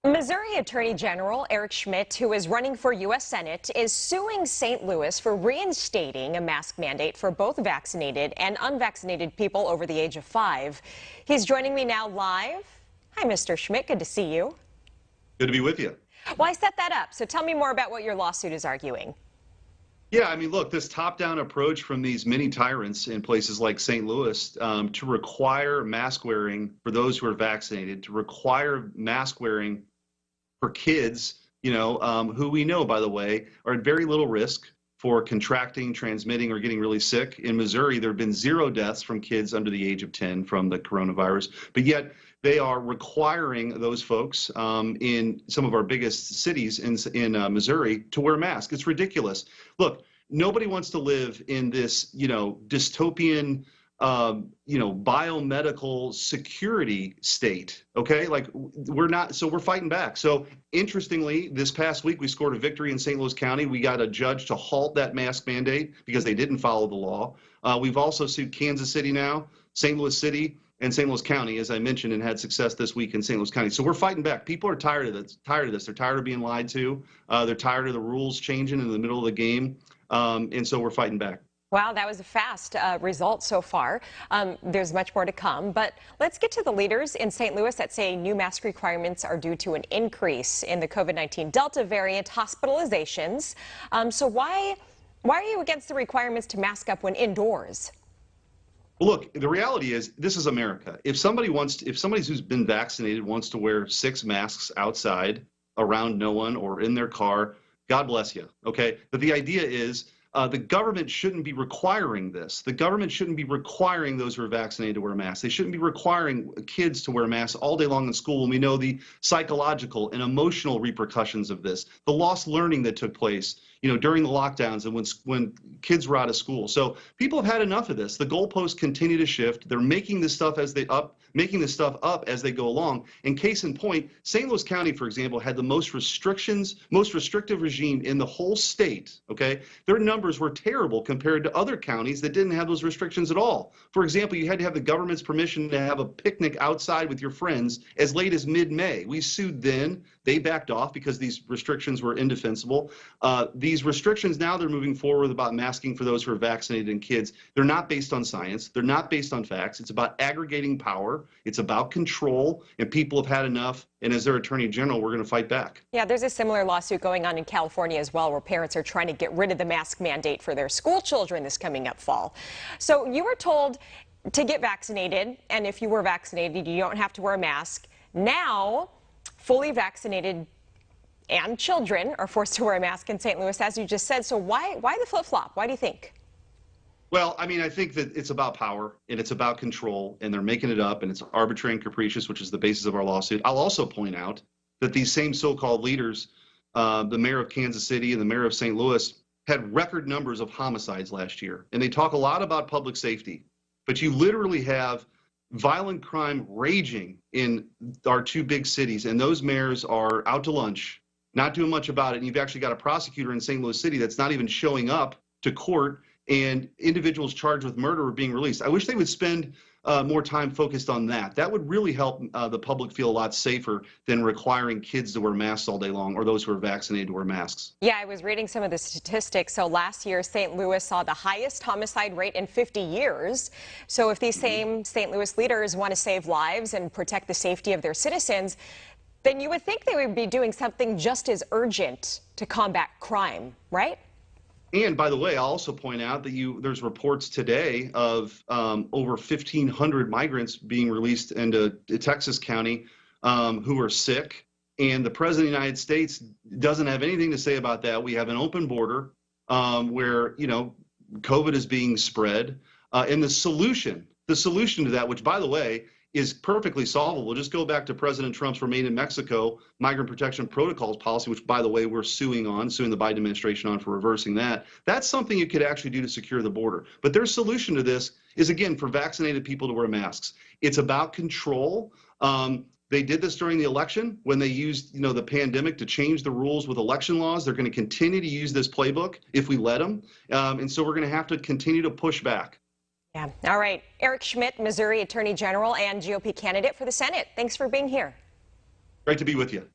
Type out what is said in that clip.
Missouri Attorney General Eric Schmitt, who is running for U.S. Senate, is suing St. Louis for reinstating a mask mandate for both vaccinated and unvaccinated people over the age of 5. He's joining me now live. Hi, Mr. Schmitt. Good to see you. Good to be with you. Well, I set that up, so tell me more about what your lawsuit is arguing. Yeah, I mean, look, this top-down approach from these mini tyrants in places like St. Louis to require mask wearing for those who are vaccinated, to require mask wearing for kids, who we know, by the way, are at very little risk for contracting, transmitting, or getting really sick. In Missouri, there have been 0 deaths from kids under the age of 10 from the coronavirus, but yet they are requiring those folks in some of our biggest cities in Missouri to wear masks. It's ridiculous. Look, nobody wants to live in this, dystopian, biomedical security state. Okay, like we're not, so we're fighting back. So interestingly, this past week we scored a victory in St. Louis County. We got a judge to halt that mask mandate because they didn't follow the law. We've also sued Kansas City now, St. Louis City, and St. Louis County, as I mentioned, and had success this week in St. Louis County. So we're fighting back. People are tired of this. They're tired of being lied to. They're tired of the rules changing in the middle of the game. And so we're fighting back. Wow, that was a fast result so far. There's much more to come, but let's get to the leaders in St. Louis that say new mask requirements are due to an increase in the COVID-19 Delta variant hospitalizations. So why are you against the requirements to mask up when indoors? Well, look, the reality is this is America. If somebody who's been vaccinated wants to wear 6 masks outside around no one or in their car, God bless you. Okay, but the idea is the government shouldn't be requiring this. The government shouldn't be requiring those who are vaccinated to wear masks. They shouldn't be requiring kids to wear masks all day long in school. And we know the psychological and emotional repercussions of this, the lost learning that took place, during the lockdowns and when kids were out of school. So people have had enough of this. The goalposts continue to shift. They're making this stuff up as they go along. And case in point, St. Louis County, for example, had the most restrictive regime in the whole state. Okay, their numbers were terrible compared to other counties that didn't have those restrictions at all. For example, you had to have the government's permission to have a picnic outside with your friends as late as mid-May. We sued then. They backed off because these restrictions were indefensible. These restrictions now they're moving forward about masking for those who are vaccinated and kids. They're not based on science. They're not based on facts. It's about aggregating power. It's about control, and people have had enough. And as their attorney general, we're going to fight back. Yeah, there's a similar lawsuit going on in California as well, where parents are trying to get rid of the mask mandate for their school children this coming up fall. So you were told to get vaccinated, and if you were vaccinated, you don't have to wear a mask. Now, fully vaccinated and children are forced to wear a mask in St. Louis, as you just said. So why the flip-flop? Why do you think? Well, I mean, I think that it's about power and it's about control, and they're making it up, and it's arbitrary and capricious, which is the basis of our lawsuit. I'll also point out that these same so-called leaders, the mayor of Kansas City and the mayor of St. Louis, had record numbers of homicides last year. And they talk a lot about public safety, but you literally have violent crime raging in our 2 big cities, and those mayors are out to lunch, not doing much about it. And you've actually got a prosecutor in St. Louis City that's not even showing up to court, and individuals charged with murder are being released. I wish they would spend more time focused on that. That would really help the public feel a lot safer than requiring kids to wear masks all day long, or those who are vaccinated to wear masks. Yeah, I was reading some of the statistics. So last year, St. Louis saw the highest homicide rate in 50 years. So if these same St. Louis leaders want to save lives and protect the safety of their citizens, then you would think they would be doing something just as urgent to combat crime, right? And by the way, I'll also point out that there's reports today of over 1,500 migrants being released into Texas County who are sick. And the President of the United States doesn't have anything to say about that. We have an open border where, COVID is being spread. And the solution to that, which, by the way, is perfectly solvable. Just go back to President Trump's Remain in Mexico migrant protection protocols policy, which, by the way, we're suing the Biden administration on for reversing that. That's something you could actually do to secure the border. But their solution to this is, again, for vaccinated people to wear masks. It's about control. They did this during the election when they used, the pandemic to change the rules with election laws. They're going to continue to use this playbook if we let them. And so we're going to have to continue to push back. Yeah. All right. Eric Schmitt, Missouri Attorney General and GOP candidate for the Senate. Thanks for being here. Great to be with you.